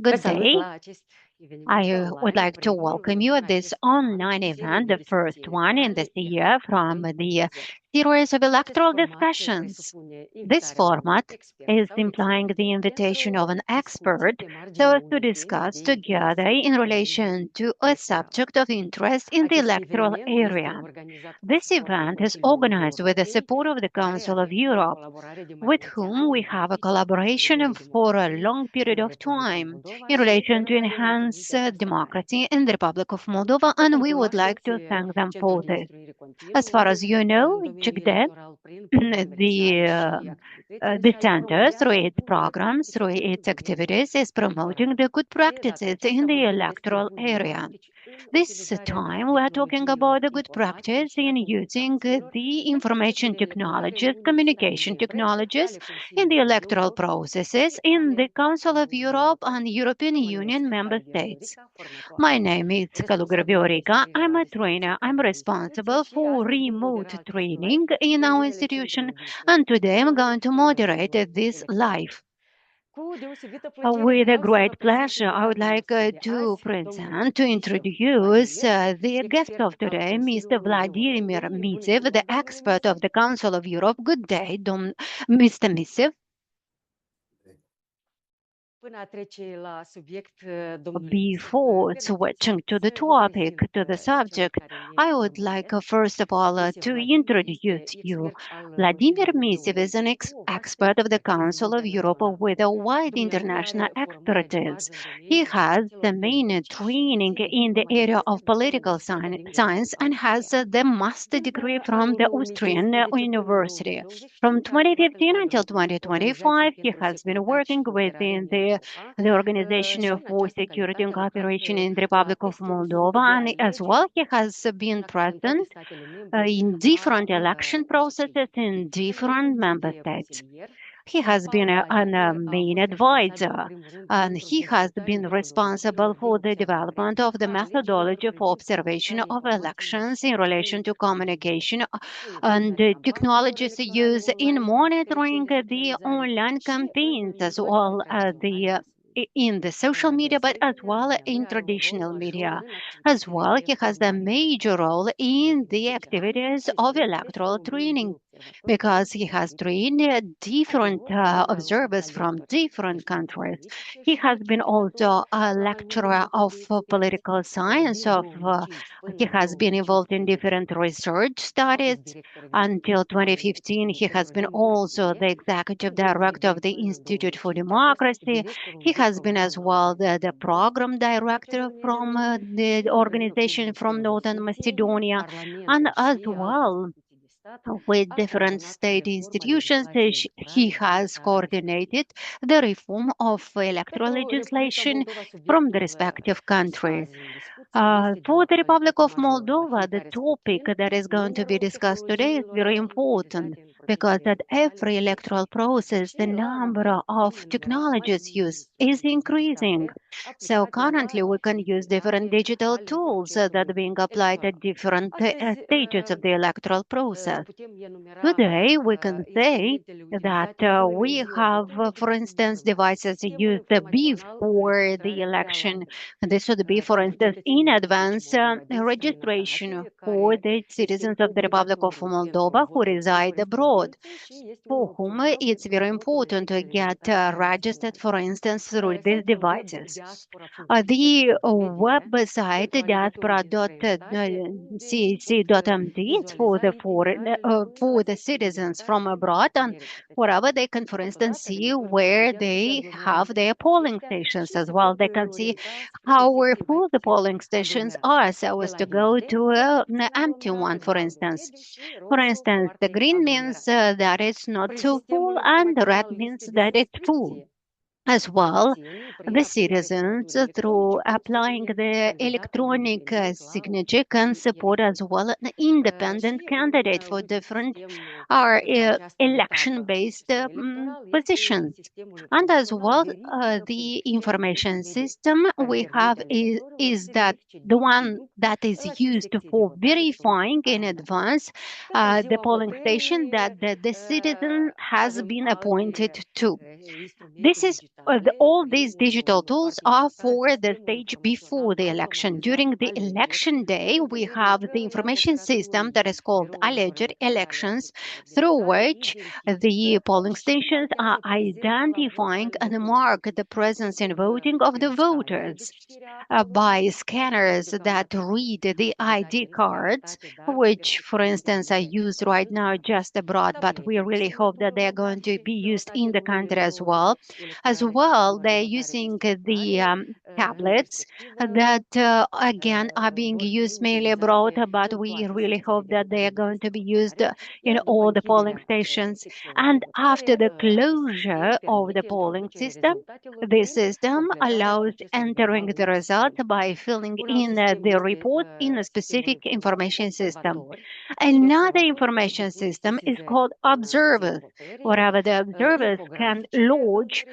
Good day. I would like to welcome you at this online event, the first one in this year from the series of electoral discussions. This format is implying the invitation of an expert so as to discuss together in relation to a subject of interest in the electoral area. This event is organized with the support of the Council of Europe, with whom we have a collaboration for a long period of time in relation to enhance democracy in the Republic of Moldova, and we would like to thank them for this. As far as you know, CICDE, the center, through its programs, through its activities, is promoting the good practices in the electoral area. This time we are talking about a good practice in using the information technologies, communication technologies in the electoral processes in the Council of Europe and European Union member states. My name is Kalugar Viorica. I'm a trainer. I'm responsible for remote training in our institution, and today I'm going to moderate this live. With a great pleasure, I would like to introduce the guest of today, Mr. Vladimir Misev, the expert of the Council of Europe. Good day, Mr. Misev. Before switching to the topic, to the subject, I would like, first of all, to introduce you. Vladimir Misev is an expert of the Council of Europe with a wide international expertise. He has the main training in the area of political science and has the master degree from the Austrian University. From 2015 until 2025, he has been working within the Organization for Security and Cooperation in the Republic of Moldova, and as well he has been present in different election processes in different member states. He has been a main advisor, and he has been responsible for the development of the methodology for observation of elections in relation to communication and technologies used in monitoring the online campaigns as well as in the social media, but as well in traditional media. As well, he has a major role in the activities of electoral training because he has trained different observers from different countries. He has been also a lecturer of political science. He has been involved in different research studies. Until 2015, he has been also the executive director of the Institute for Democracy. He has been as well the program director from the organization from Northern Macedonia, and as well with different state institutions, he has coordinated the reform of electoral legislation from the respective country. For the Republic of Moldova, the topic that is going to be discussed today is very important because at every electoral process, the number of technologies used is increasing. So currently, we can use different digital tools that are being applied at different stages of the electoral process. Today, we can say that we have, for instance, devices used before the election. This would be, for instance, in advance registration for the citizens of the Republic of Moldova who reside abroad, for whom it's very important to get registered, for instance, through these devices. The website diaspora.cac.md is for the foreign, for the citizens from abroad, and wherever they can, for instance, see where they have their polling stations as well. They can see how full the polling stations are, so as to go to an empty one, for instance. For instance, the green means that it's not so full, and the red means that it's full. As well, the citizens, through applying the electronic signature, can support as well an independent candidate for different election-based positions. And as well, the information system we have is that the one that is used for verifying in advance the polling station that the citizen has been appointed to. This is all these digital tools are for the stage before the election. During the election day, we have the information system that is called alleged elections, through which the polling stations are identifying and mark the presence in voting of the voters by scanners that read the ID cards, which, for instance, are used right now just abroad, but we really hope that they are going to be used in the country as well. As well, they're using the tablets that, again, are being used mainly abroad, but we really hope that they are going to be used in all the polling stations. And after the closure of the polling system, the system allows entering the result by filling in the report in a specific information system. Another information system is called observers, wherever the observers can lodge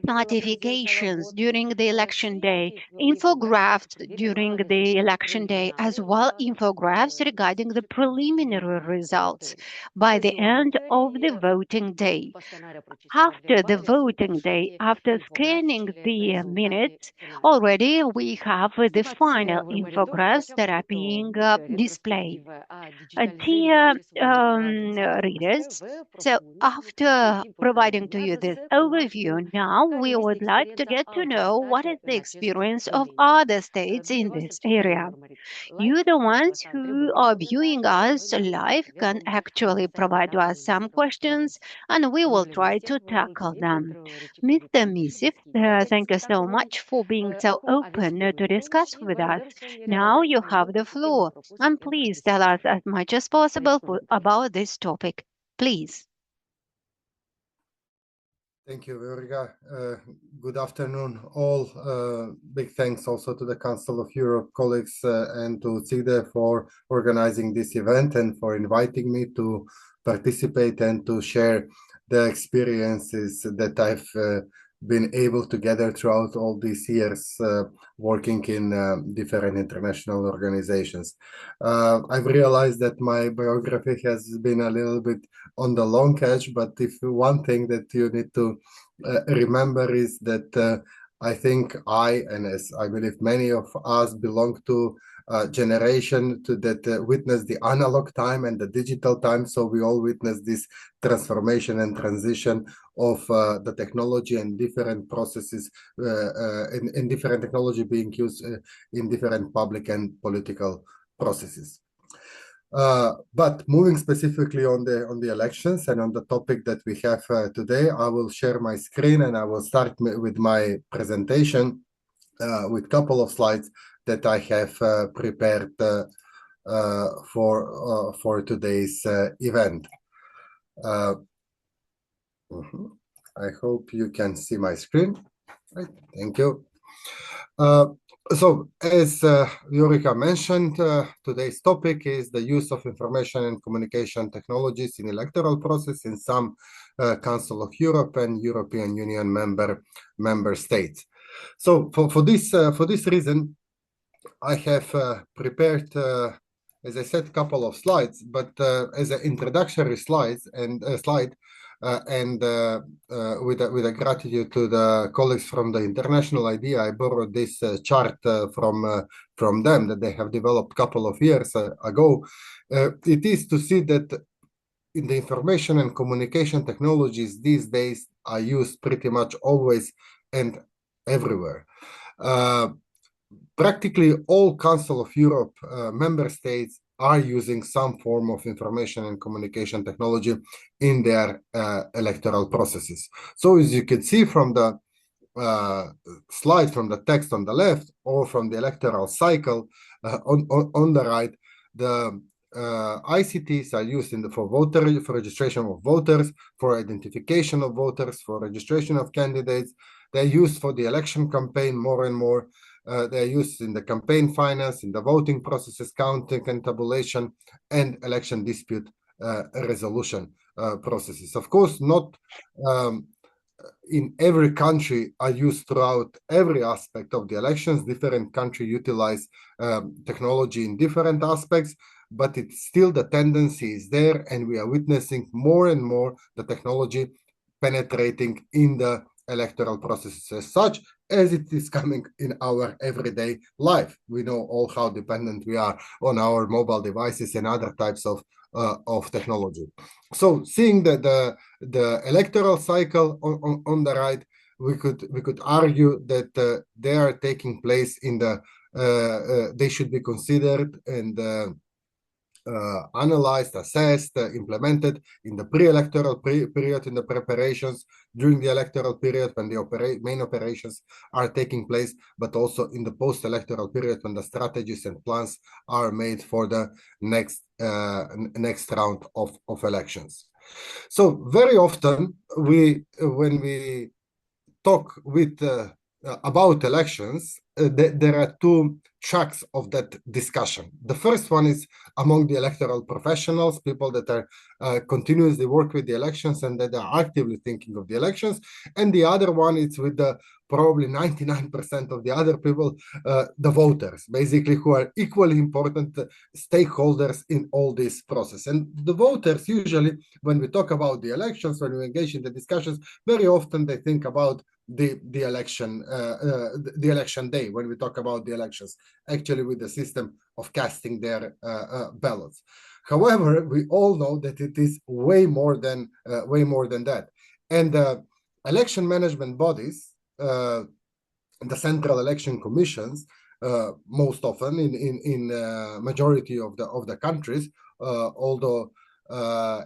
notifications during the election day, infographics during the election day, as well infographics regarding the preliminary results by the end of the voting day. After the voting day, after scanning the minutes, already we have the final infographics that are being displayed. Dear readers, so after providing to you this overview, now we would like to get to know what is the experience of other states in this area. You, the ones who are viewing us live, can actually provide to us some questions and we will try to tackle them. Mr. Misif, thank you so much for being so open to discuss with us. Now you have the floor and please tell us as much as possible about this topic. Please. Thank you, Viorica. Good afternoon, all. Big thanks also to the Council of Europe colleagues and to CIGDE for organizing this event and for inviting me to participate and to share the experiences that I've been able to gather throughout all these years working in different international organizations. I've realized that my biography has been a little bit on the long edge, but if one thing that you need to remember is that I think and as I believe many of us belong to a generation that witnessed the analog time and the digital time. So we all witnessed this transformation and transition of the technology and different processes in different technology being used in different public and political processes. But moving specifically on the elections and on the topic that we have today, I will share my screen and I will start with my presentation with a couple of slides that I have prepared for today's event. I hope you can see my screen. Right. Thank you. So, as Viorica mentioned, today's topic is the use of information and communication technologies in electoral process in some Council of Europe and European Union member states. So, for this reason, I have prepared, as I said, a couple of slides, but as an introductory slide, with a gratitude to the colleagues from the International IDEA, I borrowed this chart from them that they have developed a couple of years ago. It is to see that in the information and communication technologies these days are used pretty much always and everywhere. Practically all Council of Europe member states are using some form of information and communication technology in their electoral processes. So as you can see from the slide, from the text on the left, or from the electoral cycle on the right, the ICTs are used for registration of voters, for identification of voters, for registration of candidates. They're used for the election campaign more and more. They're used in the campaign finance, in the voting processes, counting and tabulation, and election dispute resolution processes. Of course, not in every country are used throughout every aspect of the elections. Different countries utilize technology in different aspects, but it's still the tendency is there, and we are witnessing more and more the technology penetrating in the electoral processes as such, as it is coming in our everyday life. We know all how dependent we are on our mobile devices and other types of technology. So seeing the electoral cycle on the right, we could argue that they are taking place in the they should be considered and analyzed, assessed, implemented in the pre-electoral period, in the preparations during the electoral period when the main operations are taking place, but also in the post-electoral period when the strategies and plans are made for the next round of elections. So very often when we talk with about elections, there are two tracks of that discussion. The first one is among the electoral professionals, people that are continuously work with the elections and that are actively thinking of the elections. And the other one is with the probably 99% of the other people, the voters, basically, who are equally important stakeholders in all this process. And the voters, usually, when we talk about the elections, when we engage in the discussions, very often they think about the election day, when we talk about the elections, actually with the system of casting their ballots. However, we all know that it is way more than that. And election management bodies, the central election commissions, most often in majority of the countries, although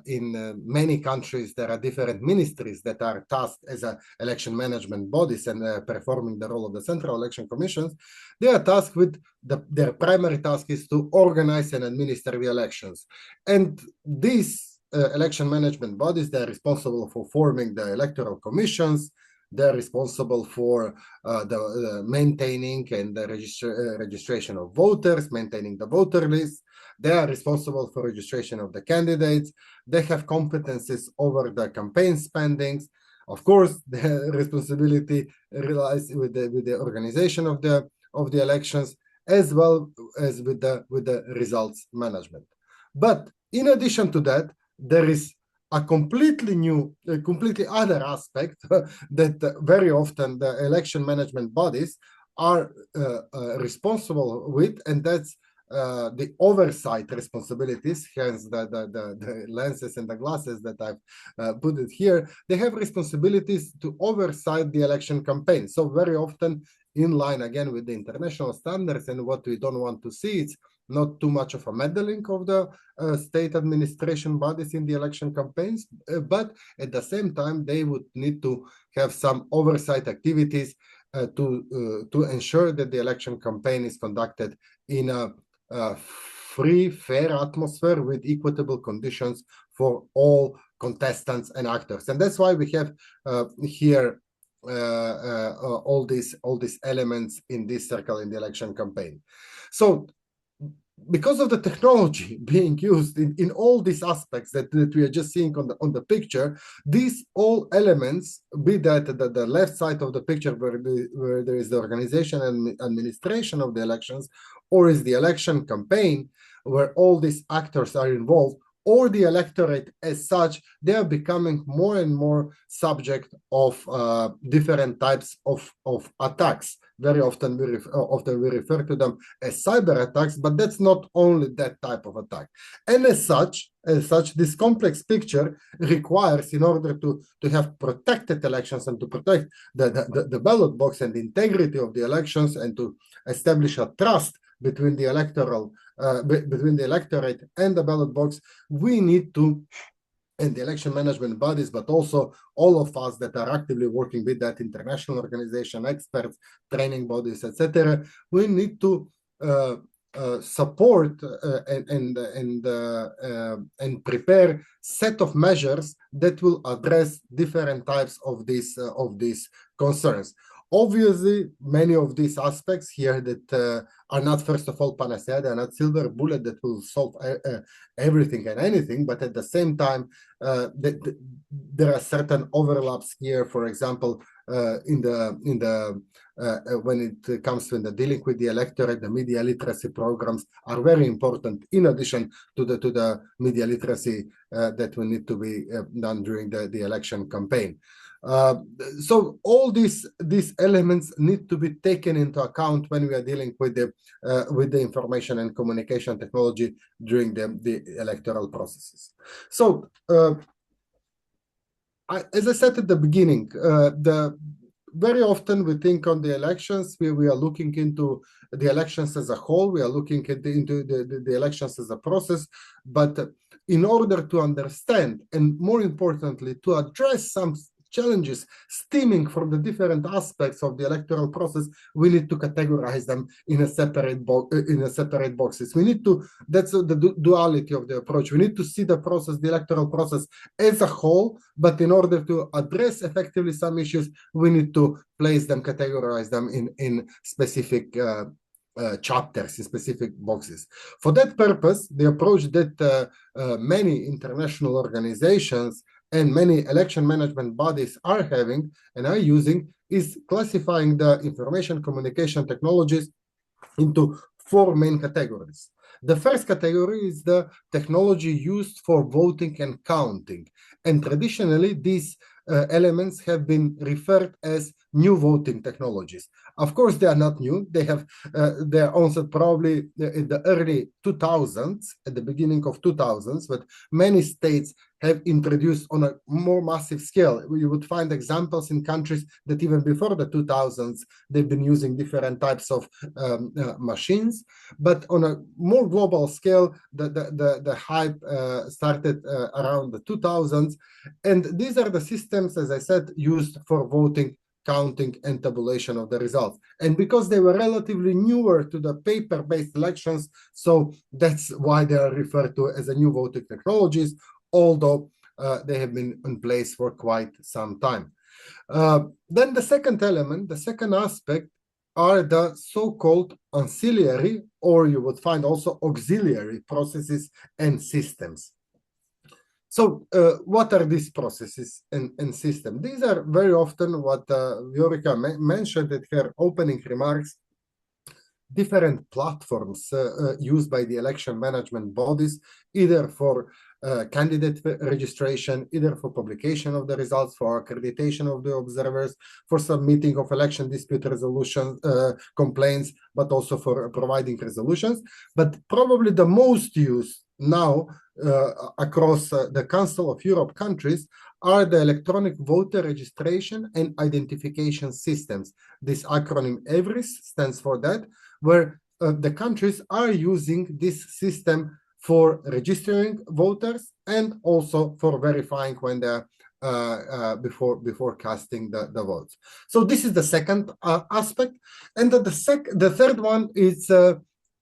in many countries there are different ministries that are tasked as election management bodies and performing the role of the central election commissions. They are tasked with their primary task is to organize and administer the elections, and these election management bodies, they are responsible for forming the electoral commissions. They're responsible for the maintaining and the registration of voters, maintaining the voter list. They are responsible for registration of the candidates. They have competencies over the campaign spendings. Of course, the responsibility relies with the organization of the elections, as well as with the results management. But in addition to that, there is a completely new, completely other aspect that very often the election management bodies are responsible with, and that's the oversight responsibilities, hence the lenses and the glasses that I've put it here. They have responsibilities to oversight the election campaign. So very often in line again with the international standards, and what we don't want to see is not too much of a meddling of the state administration bodies in the election campaigns, but at the same time, they would need to have some oversight activities to ensure that the election campaign is conducted in a free, fair atmosphere with equitable conditions for all contestants and actors. And that's why we have here all these elements in this circle in the election campaign. So because of the technology being used in all these aspects that we are just seeing on the picture, these all elements, be that the left side of the picture where there is the organization and administration of the elections, or is the election campaign where all these actors are involved, or the electorate as such, they are becoming more and more subject of different types of attacks. Very often we refer to them as cyber attacks, but that's not only that type of attack. And as such, this complex picture requires, in order to have protected elections and to protect the ballot box and the integrity of the elections and to establish a trust between the electorate and the ballot box, we need to, and the election management bodies, but also all of us that are actively working with that international organization, experts, training bodies, etc., we need to support and prepare set of measures that will address different types of these concerns. Obviously, many of these aspects here that are not, first of all, panacea, they are not silver bullet that will solve everything and anything, but at the same time, there are certain overlaps here. For example, when it comes to the dealing with the electorate, the media literacy programs are very important. In addition to the media literacy that will need to be done during the election campaign. Uh, so all these elements need to be taken into account when we are dealing with the information and communication technology during the electoral processes. So as I said at the beginning, very often we think on the elections, we are looking into the elections as a whole, we are looking into the elections as a process, but in order to understand and more importantly to address some challenges stemming from the different aspects of the electoral process, we need to categorize them in a separate boxes. We need to, that's the duality of the approach. We need to see the process, the electoral process as a whole, but in order to address effectively some issues, we need to place them, categorize them in specific chapters, in specific boxes. For that purpose, the approach that many international organizations and many election management bodies are having and are using is classifying the information communication technologies into four main categories. The first category is the technology used for voting and counting. And traditionally, these elements have been referred as new voting technologies. Of course, they are not new. They have their onset probably in the early 2000s, at the beginning of 2000s, but many states have introduced on a more massive scale. You would find examples in countries that even before the 2000s, they've been using different types of machines. But on a more global scale, the hype started around the 2000s. And these are the systems, as I said, used for voting, counting, and tabulation of the results. And because they were relatively newer to the paper-based elections, so that's why they are referred to as a new voting technologies, although they have been in place for quite some time. Then the second element, the second aspect, are the so-called ancillary, or you would find also auxiliary processes and systems. So what are these processes and systems? These are very often what Viorica mentioned in her opening remarks, different platforms used by the election management bodies, either for candidate registration, either for publication of the results, for accreditation of the observers, for submitting of election dispute resolution complaints, but also for providing resolutions. But probably the most used now across the Council of Europe countries are the electronic voter registration and identification systems. This acronym EVRIS stands for that, where the countries are using this system for registering voters and also for verifying when they're before casting the votes. So this is the second aspect. And the third one is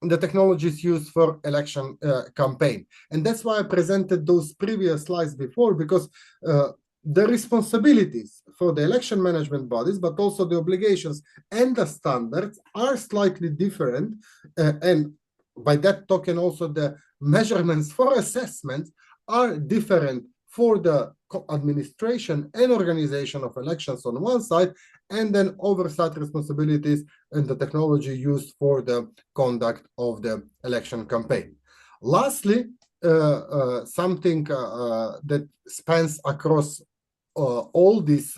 the technologies used for election campaign. And that's why I presented those previous slides before, because the responsibilities for the election management bodies, but also the obligations and the standards are slightly different. And by that token, also the measurements for assessment are different for the administration and organization of elections on one side, and then oversight responsibilities and the technology used for the conduct of the election campaign. Lastly, something that spans across all these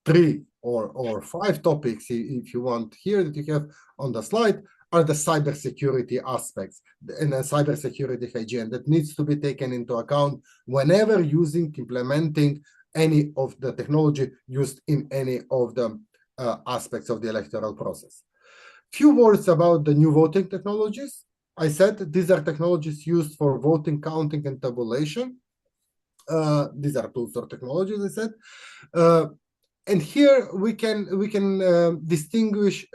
three or five topics, if you want, here that you have on the slide, are the cybersecurity aspects and the cybersecurity hygiene that needs to be taken into account whenever implementing any of the technology used in any of the aspects of the electoral process. Few words about the new voting technologies. I said these are technologies used for voting, counting, and tabulation. These are tools or technologies, I said. And here we can distinguish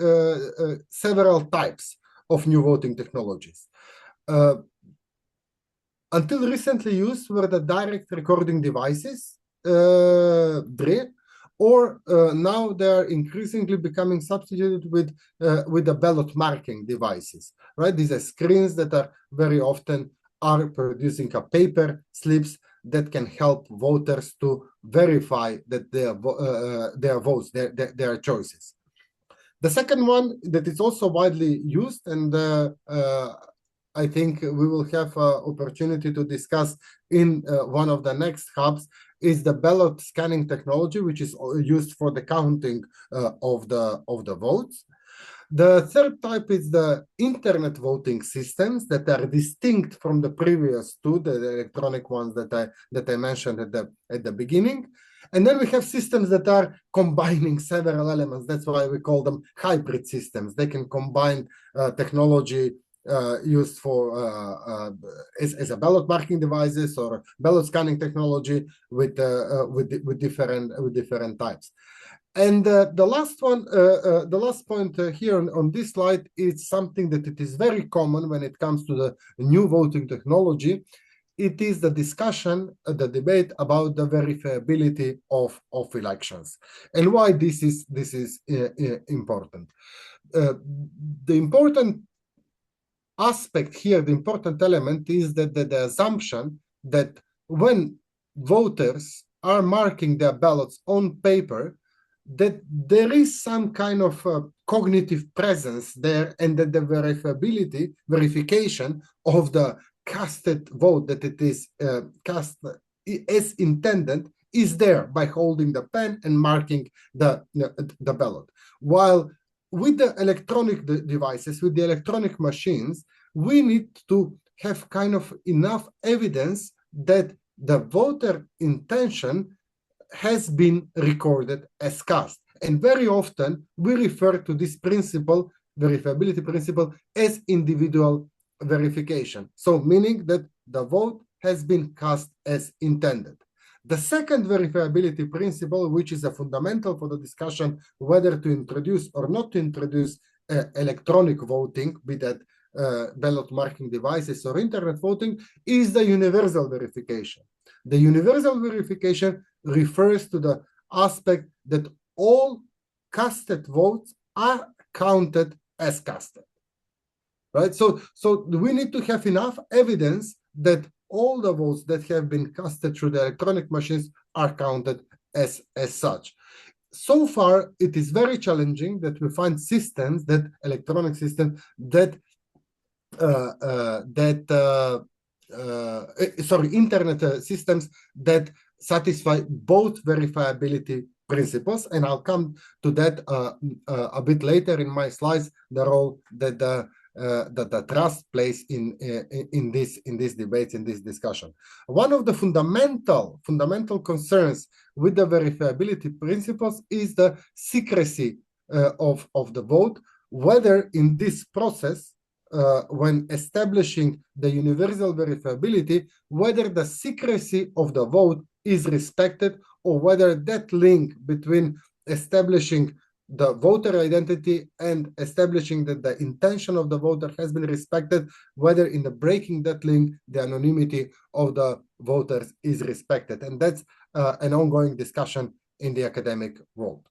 several types of new voting technologies. Until recently used were the direct recording devices, DRE, or now they are increasingly becoming substituted with the ballot marking devices, right? These are screens that are very often are producing a paper slips that can help voters to verify that their votes, their choices. The second one that is also widely used, and I think we will have an opportunity to discuss in one of the next hubs, is the ballot scanning technology, which is used for the counting of the votes. The third type is the internet voting systems that are distinct from the previous two, the electronic ones that I mentioned at the beginning. And then we have systems that are combining several elements. That's why we call them hybrid systems. They can combine technology used for as a ballot marking devices or ballot scanning technology with different types. And the last point here on this slide is something that it is very common when it comes to the new voting technology. It is the discussion, the debate about the verifiability of elections, and why this is important. The important aspect here, the important element is that the assumption that when voters are marking their ballots on paper, that there is some kind of cognitive presence there, and that the verification of the casted vote, that it is cast as intended, is there by holding the pen and marking the ballot. While with the electronic devices, with the electronic machines, we need to have kind of enough evidence that the voter intention has been recorded as cast. And very often we refer to this principle, verifiability principle, as individual verification. So meaning that the vote has been cast as intended. The second verifiability principle, which is a fundamental for the discussion whether to introduce or not to introduce electronic voting, be that ballot marking devices or internet voting, is the universal verification. The universal verification refers to the aspect that all casted votes are counted as casted, right? So we need to have enough evidence that all the votes that have been casted through the electronic machines are counted as such. So far, it is very challenging that we find systems, that electronic systems that internet systems that satisfy both verifiability principles, and I'll come to that a bit later in my slides, the role that the trust plays in this debate, in this discussion. One of the fundamental concerns with the verifiability principles is the secrecy of the vote, whether in this process, when establishing the universal verifiability, whether the secrecy of the vote is respected, or whether that link between establishing the voter identity and establishing that the intention of the voter has been respected, whether in the breaking that link, the anonymity of the voters is respected. And that's an ongoing discussion in the academic world.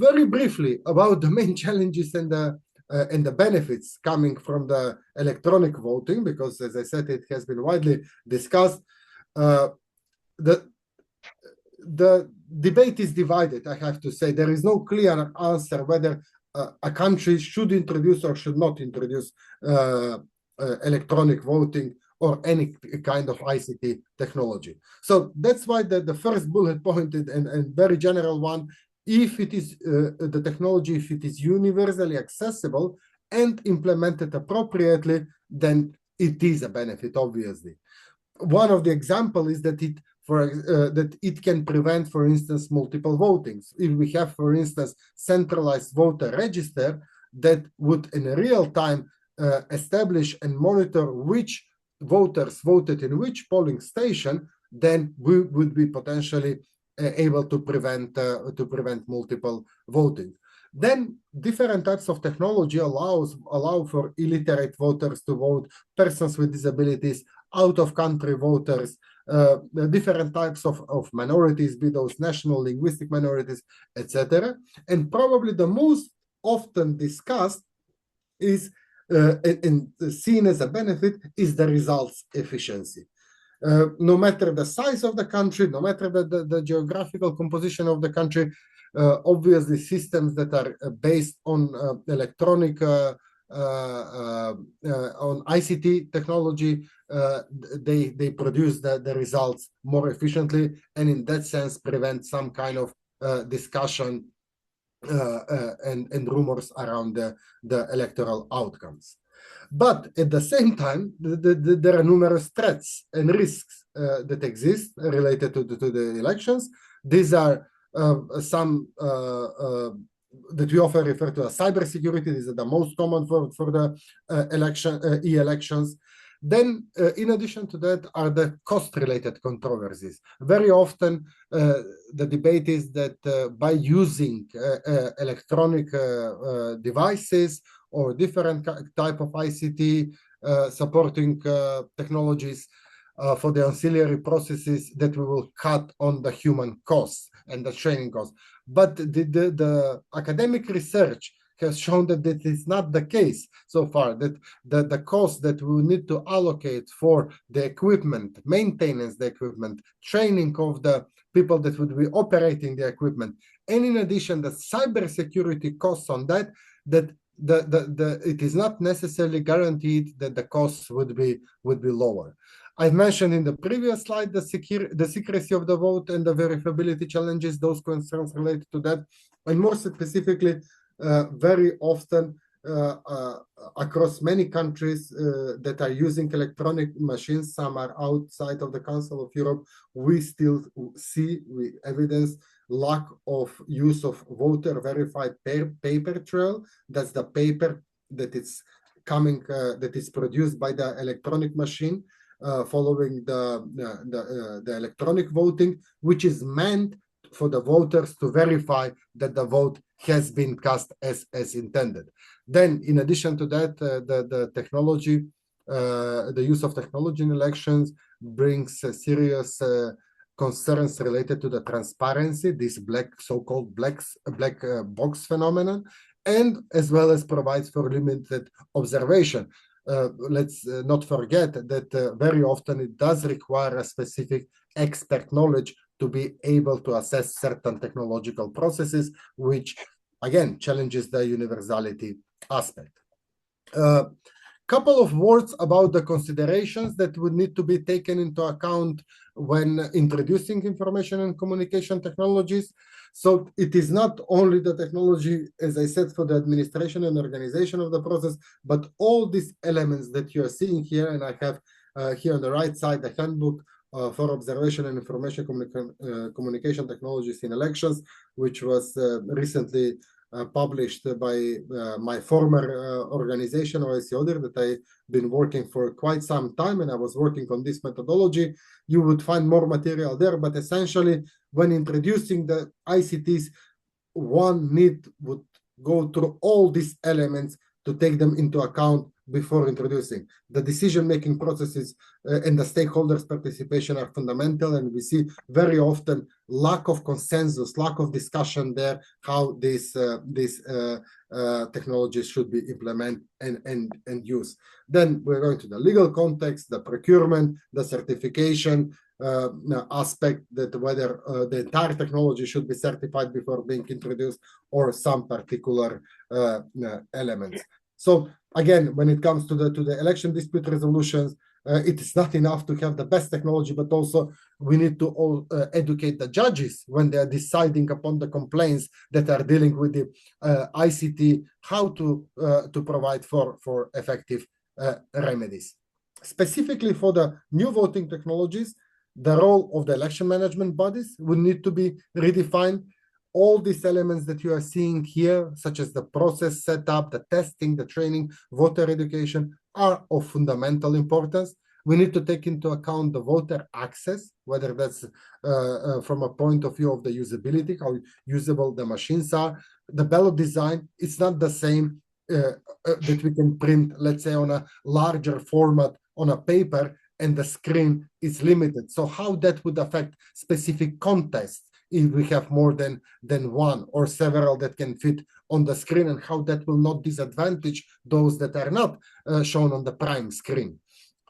Very briefly about the main challenges and the benefits coming from the electronic voting, because as I said, it has been widely discussed. The debate is divided, I have to say. There is no clear answer whether a country should introduce or should not introduce electronic voting or any kind of ICT technology. So that's why the first bullet point and very general one, if it is the technology, if it is universally accessible and implemented appropriately, then it is a benefit, obviously. One of the examples is that it can prevent, for instance, multiple votings. If we have, for instance, centralized voter register that would in real time establish and monitor which voters voted in which polling station, then we would be potentially able to prevent multiple voting. Then different types of technology allow for illiterate voters to vote, persons with disabilities, out-of-country voters, different types of minorities, be those national linguistic minorities, etc. And probably the most often discussed is and seen as a benefit is the results efficiency. No matter the size of the country, no matter the geographical composition of the country, obviously systems that are based on electronic on ICT technology, they produce the results more efficiently, and in that sense prevent some kind of discussion and rumors around the electoral outcomes. But at the same time, there are numerous threats and risks that exist related to the elections. These are some that we often refer to as cybersecurity. These are the most common for the e-elections. Then, in addition to that, are the cost-related controversies. Very often, the debate is that by using electronic devices or different type of ICT supporting technologies for the ancillary processes, that we will cut on the human costs and the training costs. But the academic research has shown that that is not the case so far, that the cost that we need to allocate for the equipment, maintenance the equipment, training of the people that would be operating the equipment, and in addition, the cybersecurity costs on that it is not necessarily guaranteed that the costs would be lower. I mentioned in the previous slide the secrecy of the vote and the verifiability challenges, those concerns related to that, and more specifically, very often across many countries that are using electronic machines, some are outside of the Council of Europe, we still see evidence lack of use of voter verified paper trail. That's the paper that is coming, that is produced by the electronic machine following the electronic voting, which is meant for the voters to verify that the vote has been cast as intended. Then, in addition to that, the technology, the use of technology in elections brings serious concerns related to the transparency, this so-called black box phenomenon, and as well as provides for limited observation. Let's not forget that very often it does require a specific expert knowledge to be able to assess certain technological processes, which again challenges the universality aspect. Couple of words about the considerations that would need to be taken into account when introducing information and communication technologies. So it is not only the technology, as I said, for the administration and organization of the process, but all these elements that you are seeing here, and I have here on the right side the handbook for observation and information communication technologies in elections, which was recently published by my former organization, OSCE Audit, that I've been working for quite some time, and I was working on this methodology. You would find more material there, but essentially, when introducing the ICTs, one would go through all these elements to take them into account before introducing. The decision-making processes and the stakeholders' participation are fundamental, and we see very often lack of consensus, lack of discussion there, how these technologies should be implemented and used. Then we're going to the legal context, the procurement, the certification aspect, that whether the entire technology should be certified before being introduced or some particular elements. So again, when it comes to the election dispute resolutions, it is not enough to have the best technology, but also we need to educate the judges when they are deciding upon the complaints that are dealing with the ICT, how to provide for effective remedies. Specifically for the new voting technologies, the role of the election management bodies will need to be redefined. All these elements that you are seeing here, such as the process setup, the testing, the training, voter education, are of fundamental importance. We need to take into account the voter access, whether that's from a point of view of the usability, how usable the machines are. The ballot design, it's not the same that we can print, let's say, on a larger format on a paper, and the screen is limited. So how that would affect specific contests if we have more than one or several that can fit on the screen, and how that will not disadvantage those that are not shown on the prime screen.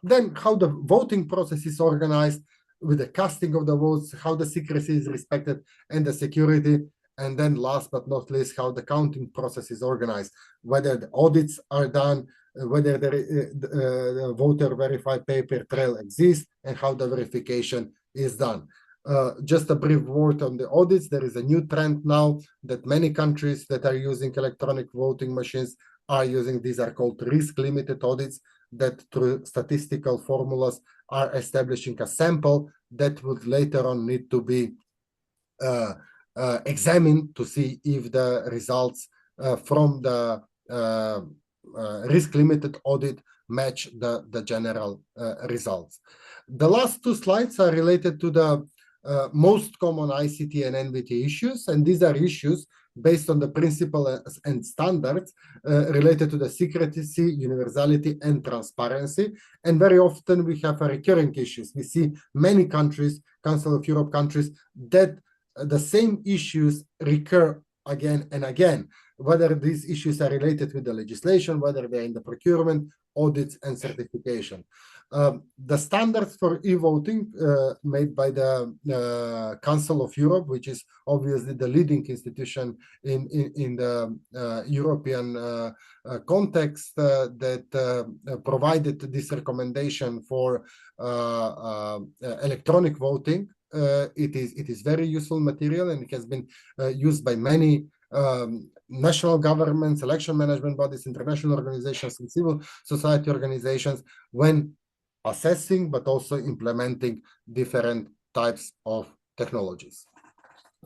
Then how the voting process is organized with the casting of the votes, how the secrecy is respected, and the security. And then last but not least, how the counting process is organized, whether the audits are done, whether the voter verified paper trail exists, and how the verification is done. Just a brief word on the audits. There is a new trend now that many countries that are using electronic voting machines are using. These are called risk-limited audits that through statistical formulas are establishing a sample that would later on need to be examined to see if the results from the risk-limited audit match the general results. The last two slides are related to the most common ICT and NVT issues, and these are issues based on the principles and standards related to the secrecy, universality, and transparency. And very often we have recurring issues. We see many countries, Council of Europe countries, that the same issues recur again and again, whether these issues are related with the legislation, whether they're in the procurement, audits, and certification. The standards for e-voting made by the Council of Europe, which is obviously the leading institution in the European context that provided this recommendation for electronic voting. It is very useful material, and it has been used by many national governments, election management bodies, international organizations, and civil society organizations when assessing but also implementing different types of technologies.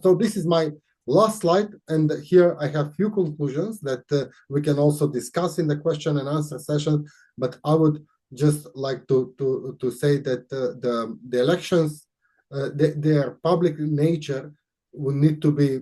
So this is my last slide, and here I have few conclusions that we can also discuss in the question and answer session, but I would just like to say that the elections, their public nature will need to be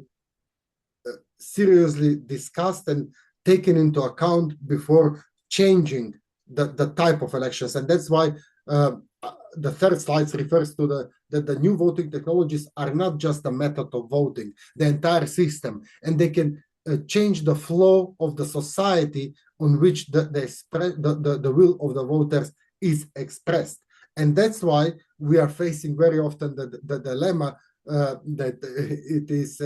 seriously discussed and taken into account before changing the type of elections. And that's why the third slide refers to that the new voting technologies are not just a method of voting, the entire system, and they can change the flow of the society on which the will of the voters is expressed. And that's why we are facing very often the dilemma that it is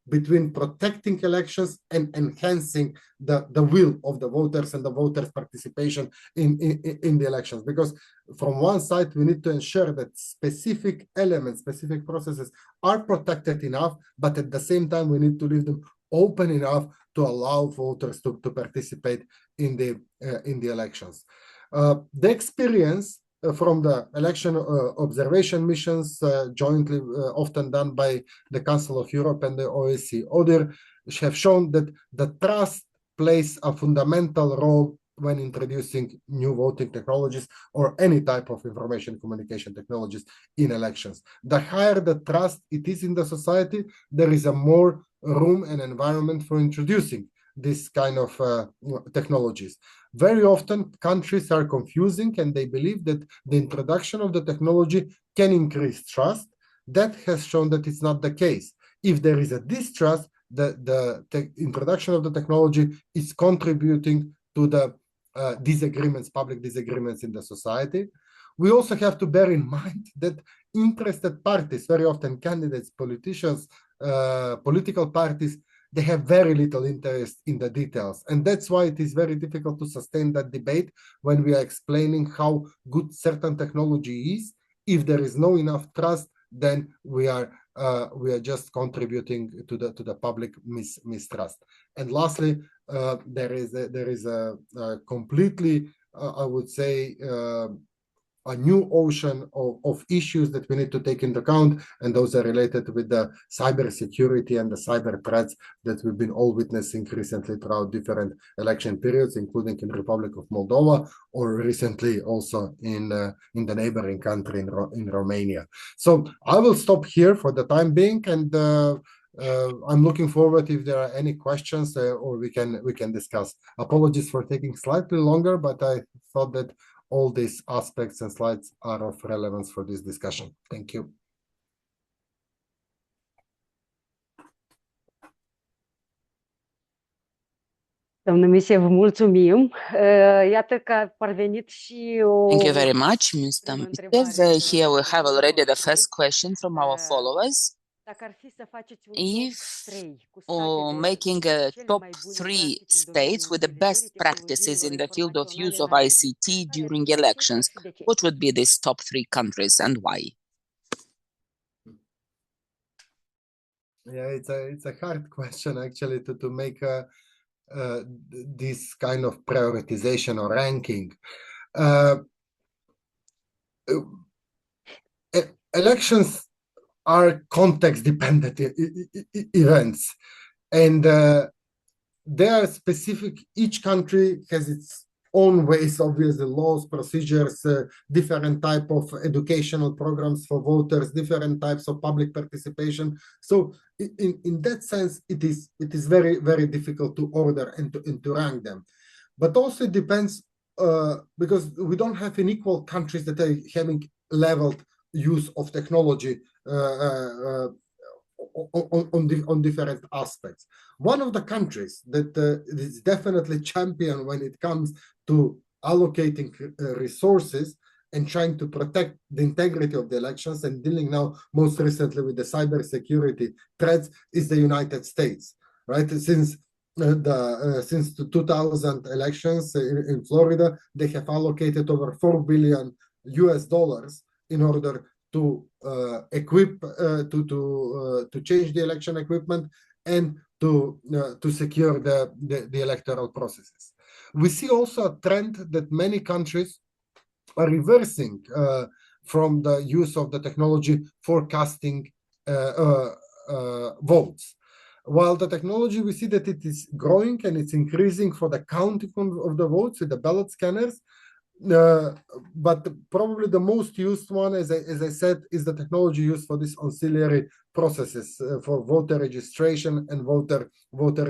between protecting elections and enhancing the will of the voters and the voters' participation in the elections. Because from one side, we need to ensure that specific elements, specific processes are protected enough, but at the same time, we need to leave them open enough to allow voters to participate in the elections. The experience from the election observation missions jointly often done by the Council of Europe and the OSCE ODIHR have shown that the trust plays a fundamental role when introducing new voting technologies or any type of information communication technologies in elections. The higher the trust it is in the society, there is a more room and environment for introducing this kind of technologies. Very often, countries are confusing and they believe that the introduction of the technology can increase trust. That has shown that it's not the case. If there is a distrust, the introduction of the technology is contributing to the disagreements, public disagreements in the society. We also have to bear in mind that interested parties, very often candidates, politicians, political parties, they have very little interest in the details. And that's why it is very difficult to sustain that debate when we are explaining how good certain technology is. If there is no enough trust, then we are just contributing to the public mistrust. And lastly, there is a completely, I would say, a new ocean of issues that we need to take into account, and those are related with the cyber security and the cyber threats that we've been all witnessing recently throughout different election periods, including in the Republic of Moldova, or recently also in the neighboring country in Romania. So I will stop here for the time being, and I'm looking forward if there are any questions or we can discuss. Apologies for taking slightly longer, but I thought that all these aspects and slides are of relevance for this discussion. Thank you. Domnul Misev, mulțumim. Iată că a parvenit și o... Thank you very much, Mr. Misev. Here we have already the first question from our followers. If making a top 3 states with the best practices in the field of use of ICT during elections, what would be these top 3 countries and why? Yeah, it's a hard question actually to make this kind of prioritization or ranking. Elections are context-dependent events, and they are specific. Each country has its own ways, obviously, laws, procedures, different type of educational programs for voters, different types of public participation. So in that sense, it is very, very difficult to order and to rank them. But also it depends, because we don't have in equal countries that are having leveled use of technology on different aspects. One of the countries that is definitely champion when it comes to allocating resources and trying to protect the integrity of the elections and dealing now most recently with the cybersecurity threats is the United States, right? Since the 2000 elections in Florida, they have allocated over $4 billion in order to equip, to change the election equipment and to secure the electoral processes. We see also a trend that many countries are reversing from the use of the technology for casting votes. While the technology, we see that it is growing and it's increasing for the counting of the votes with the ballot scanners, but probably the most used one, as I said, is the technology used for these auxiliary processes for voter registration and voter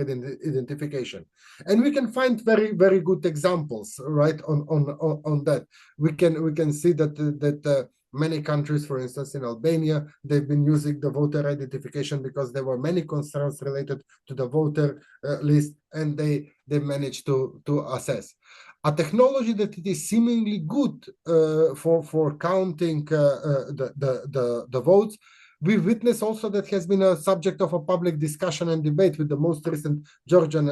identification. And we can find very, very good examples, right, on that. We can see that many countries, for instance, in Albania, they've been using the voter identification because there were many concerns related to the voter list, and they managed to assess a technology that it is seemingly good for counting the votes. We witness also that has been a subject of a public discussion and debate with the most recent Georgian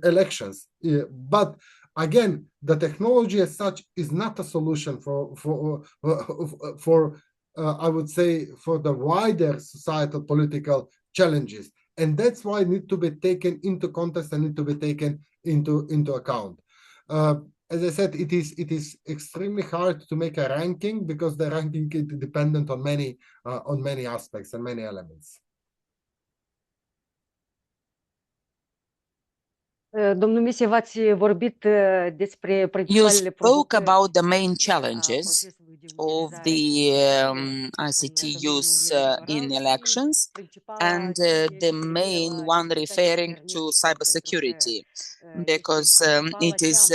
elections. But again, the technology as such is not a solution for I would say, for the wider societal political challenges, and that's why it need to be taken into context and need to be taken into account. As I said, it is extremely hard to make a ranking because the ranking is dependent on many aspects and many elements. Domnul Misev, ați vorbit despre You principalele spoke provocări about the main challenges of the ICT use in elections, and the main one referring to cybersecurity, because it is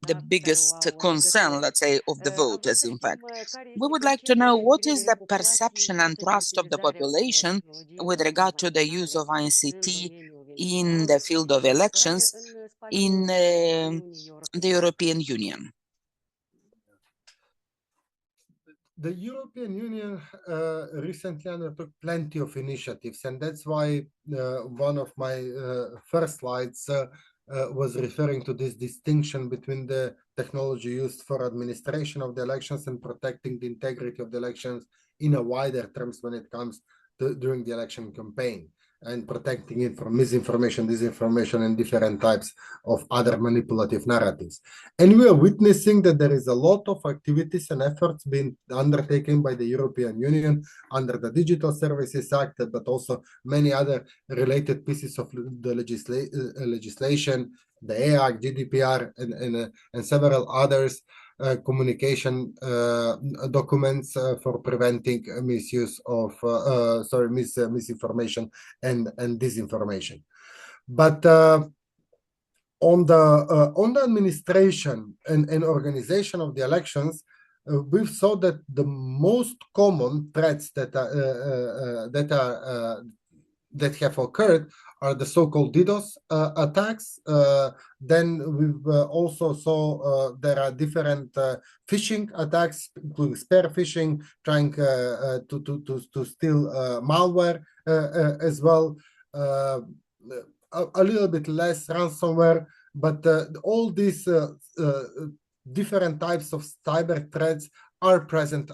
the biggest concern, let's say, of the voters, in fact. We would like to know what is the perception and trust of the population with regard to the use of ICT in the field of elections in the European Union. The European Union recently undertook plenty of initiatives, and that's why one of my first slides was referring to this distinction between the technology used for administration of the elections and protecting the integrity of the elections in a wider terms when it comes to during the election campaign, and protecting it from misinformation, disinformation, and different types of other manipulative narratives. And we are witnessing that there is a lot of activities and efforts being undertaken by the European Union under the Digital Services Act, but also many other related pieces of the legislation, the EAC, GDPR, and several others, communication documents for preventing misuse of misinformation and disinformation. But on the administration and organization of the elections, we saw that the most common threats that that have occurred are the so-called DDoS attacks. Then we've also saw there are different phishing attacks, including spear phishing, trying to steal malware as well. A little bit less ransomware, but all these different types of cyber threats are present.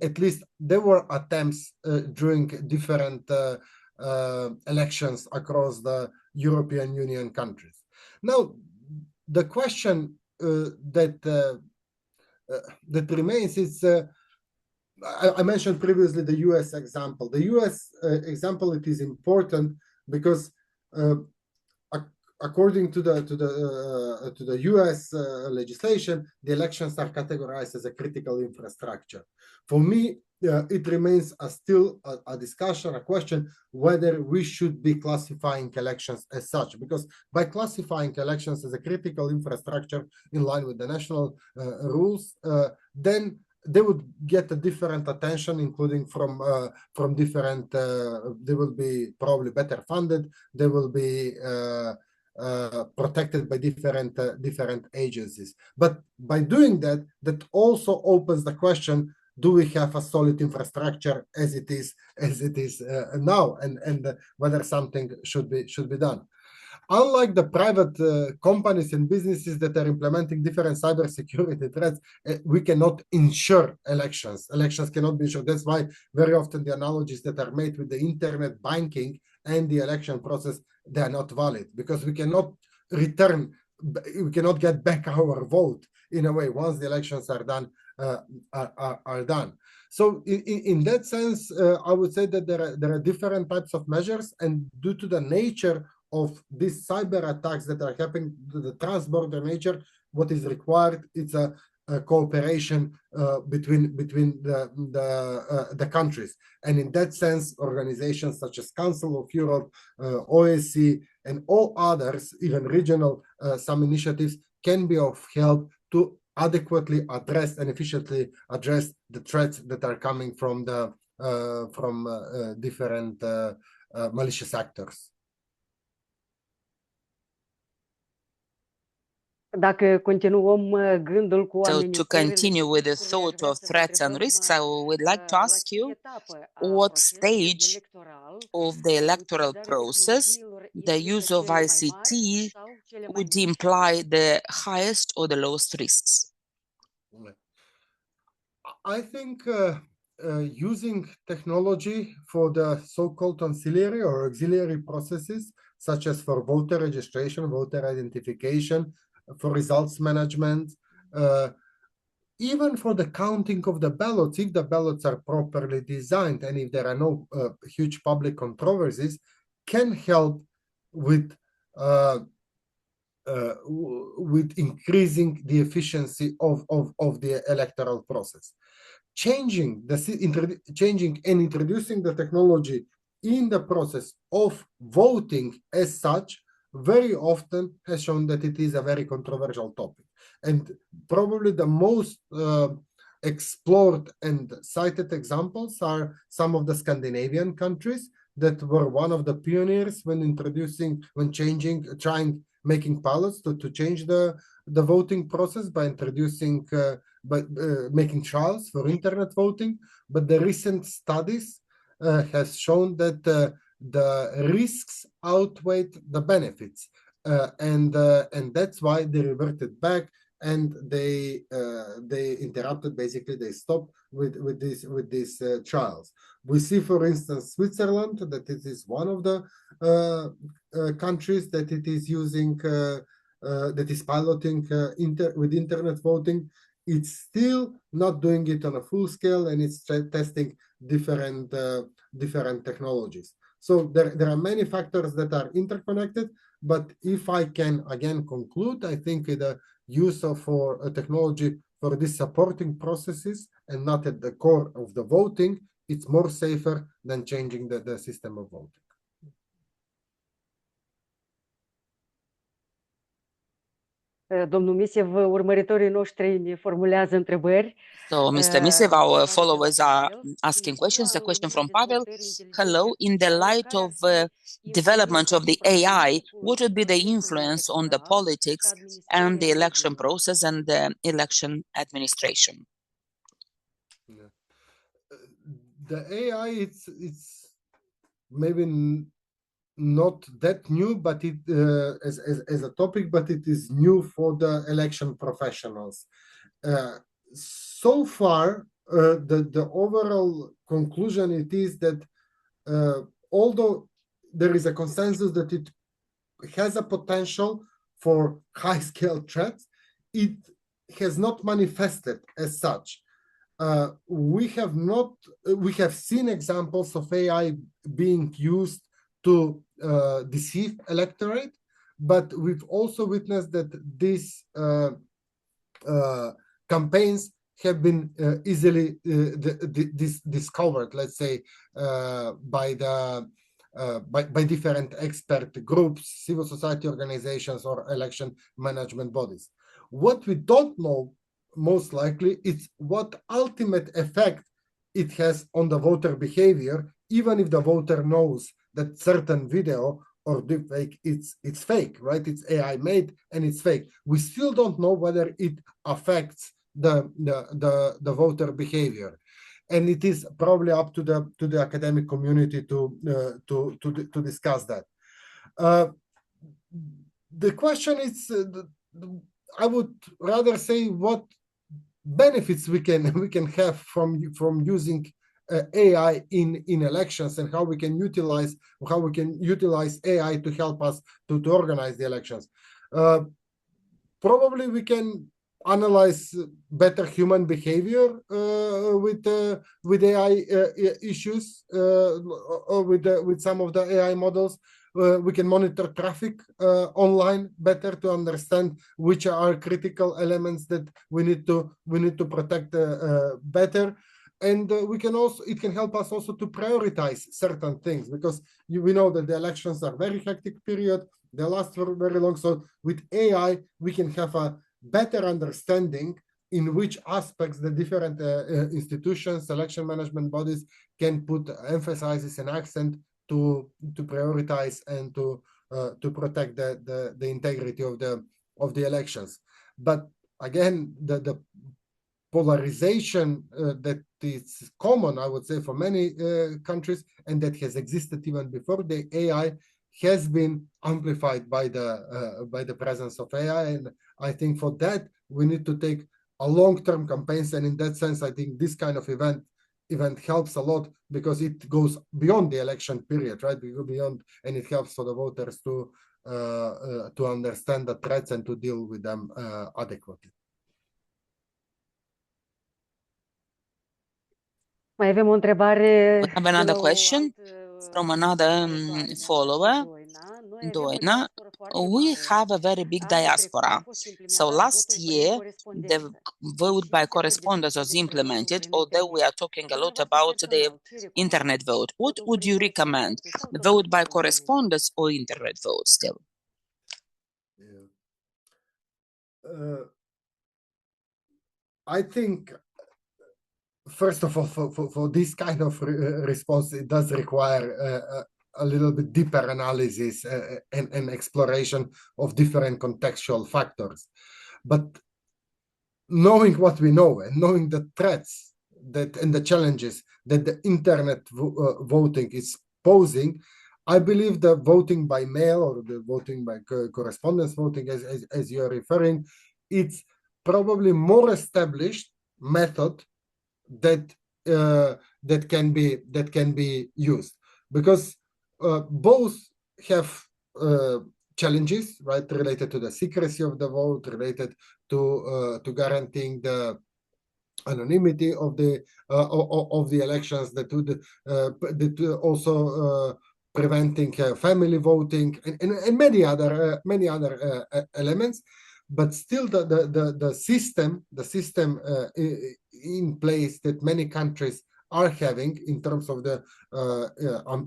At least there were attempts during different elections across the European Union countries. Now, the question that remains is, I mentioned previously the US example. The US example, it is important because according to the US legislation, the elections are categorized as a critical infrastructure. For me, it remains still a discussion, a question, whether we should be classifying elections as such, because by classifying elections as a critical infrastructure in line with the national rules, then they would get a different attention, including from different. They will be probably better funded. They will be protected by different agencies. But by doing that, that also opens the question: do we have a solid infrastructure as it is now, and whether something should be done? Unlike the private companies and businesses that are implementing different cybersecurity threats, we cannot ensure elections. Elections cannot be ensured. That's why very often the analogies that are made with the internet banking and the election process, they are not valid, because we cannot get back our vote in a way once the elections are done. Are done. So in that sense, I would say that there are different types of measures, and due to the nature of these cyber attacks that are happening, the transborder nature, what is required is a cooperation between the countries. And in that sense, organizations such as Council of Europe, OSCE, and all others, even regional some initiatives, can be of help to adequately address and efficiently address the threats that are coming from different malicious actors. Dacă continuăm gândul cu So to amenințările continue with the și riscurile, aș thought vrea of să vă threats and întrebăm risks, I would like to la ask ce you etapă a what procesului stage electoral of the electoral utilizarea process tehnologiilor the implică use of cele mai ICT mari sau cele mai would mici imply riscuri? the highest or the lowest risks? I think using technology for the so-called ancillary or auxiliary processes, such as for voter registration, voter identification, for results management, even for the counting of the ballots, if the ballots are properly designed and if there are no huge public controversies, can help with increasing the efficiency of the electoral process. Changing and introducing the technology in the process of voting as such very often has shown that it is a very controversial topic. And probably the most explored and cited examples are some of the Scandinavian countries that were one of the pioneers when making pilots to change the voting process by introducing making trials for internet voting. But the recent studies has shown that the risks outweighed the benefits, and that's why they reverted back, and they interrupted. Basically, they stopped with these trials. We see, for instance, Switzerland, that it is one of the countries that it is using, that is piloting with internet voting. It's still not doing it on a full scale, and it's testing different technologies. So there are many factors that are interconnected. But if I can again conclude, I think the use of technology for these supporting processes and not at the core of the voting, it's more safer than changing the system of voting. Domnul Misev, urmăritorii noștri ne formulează întrebări. So, Mr. Misev, our followers are asking questions. A question from Pavel. Hello, in the light of development of the AI, what would be the influence on the politics and the election process and the election administration? The AI, it's maybe not that new, but it as a topic, but it is new for the election professionals. So far, the overall conclusion it is that although there is a consensus that it has a potential for high-scale threats, it has not manifested as such. We have seen examples of AI being used to deceive electorate, but we've also witnessed that these campaigns have been easily discovered, let's say, by different expert groups, civil society organizations, or election management bodies. What we don't know, most likely, is what ultimate effect it has on the voter behavior, even if the voter knows that certain video or deepfake it's fake, right? It's AI made and it's fake. We still don't know whether it affects the voter behavior, and it is probably up to the academic community to discuss that. The question is, I would rather say what benefits we can have from using AI in elections, and how we can utilize AI to help us to organize the elections. Probably we can analyze better human behavior with AI issues, or with some of the AI models. We can monitor traffic online better to understand which are critical elements that we need to protect better. And it can help us also to prioritize certain things, because we know that the elections are very hectic period. They last for very long. So with AI, we can have a better understanding in which aspects the different institutions, election management bodies can put emphasis and accent to prioritize and to protect the integrity of the elections. But again, the polarization that is common, I would say, for many countries, and that has existed even before the AI, has been amplified by the presence of AI. And I think for that we need to take a long-term campaigns. And in that sense, I think this kind of event helps a lot, because it goes beyond the election period, right? We go beyond, and it helps for the voters to understand the threats and to deal with them adequately. Mai avem o întrebare. We have another question from another follower, Doina. We have a very big diaspora. So last year, the vote by correspondence was implemented, although we are talking a lot about the internet vote. What would you recommend, the vote by correspondence or internet vote still? I think, first of all, for this kind of response, it does require a little bit deeper analysis and exploration of different contextual factors. But knowing what we know, and knowing the threats and the challenges that the internet voting is posing, I believe the voting by mail, or the voting by correspondence voting, as you're referring, it's probably more established method that can be used, because both have challenges, right, related to the secrecy of the vote, related to guaranteeing the anonymity of the elections, that also preventing family voting, and many other elements. But still, the system in place that many countries are having in terms of the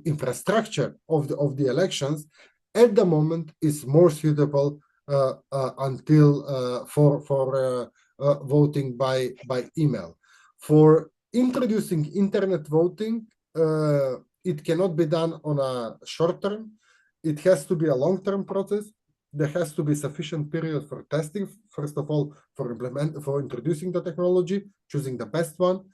infrastructure of the elections at the moment is more suitable until for voting by email. For introducing internet voting, it cannot be done on a short term. It has to be a long-term process. There has to be sufficient period for testing. First of all, for introducing the technology, choosing the best one,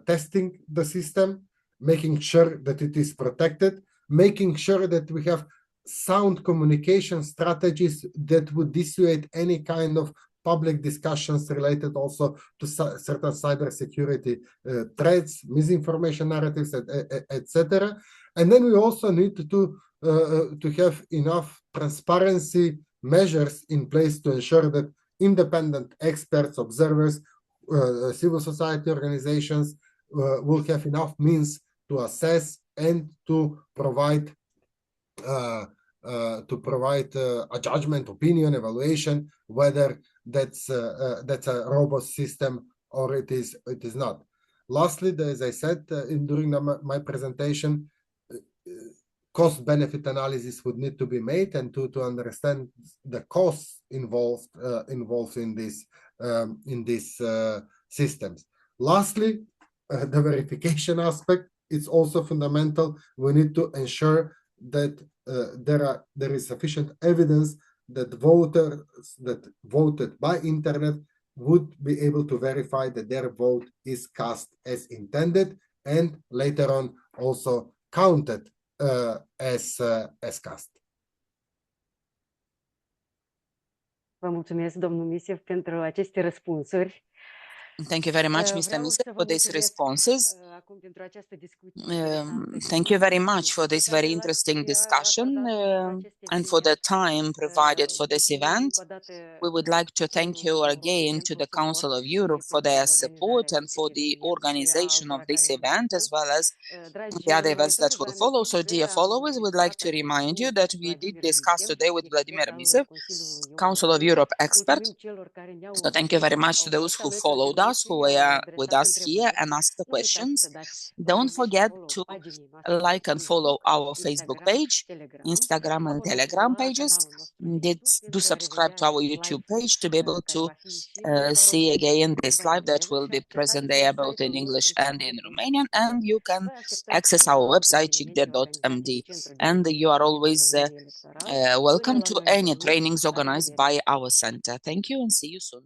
testing the system, making sure that it is protected, making sure that we have sound communication strategies that would dissuade any kind of public discussions related also to certain cybersecurity threats, misinformation narratives, etc. And then we also need to have enough transparency measures in place to ensure that independent experts, observers, civil society organizations will have enough means to assess and to provide a judgment, opinion, evaluation, whether that's a robust system or it is not. Lastly, as I said during my presentation, cost-benefit analysis would need to be made and to understand the costs involved in these systems. Lastly, the verification aspect is also fundamental. We need to ensure that there is sufficient evidence that voters that voted by internet would be able to verify that their vote is cast as intended and later on also counted as cast. Vă mulțumesc, domnul Misev, pentru aceste răspunsuri. Thank you very much, Mr. Misev, for these responses. Thank you very much for this very interesting discussion and for the time provided for this event. We would like to thank you again to the Council of Europe for their support and for the organization of this event, as well as the other events that will follow. So, dear followers, we'd like to remind you that we did discuss today with Vladimir Misev, Council of Europe expert. So thank you very much to those who followed us, who were with us here and asked the questions. Don't forget to like and follow our Facebook page, Instagram and Telegram pages. Do subscribe to our YouTube page to be able to see again this live that will be present there both in English and in Romanian. And you can access our website, chicde.md. And you are always welcome to any trainings organized by our center. Thank you and see you soon.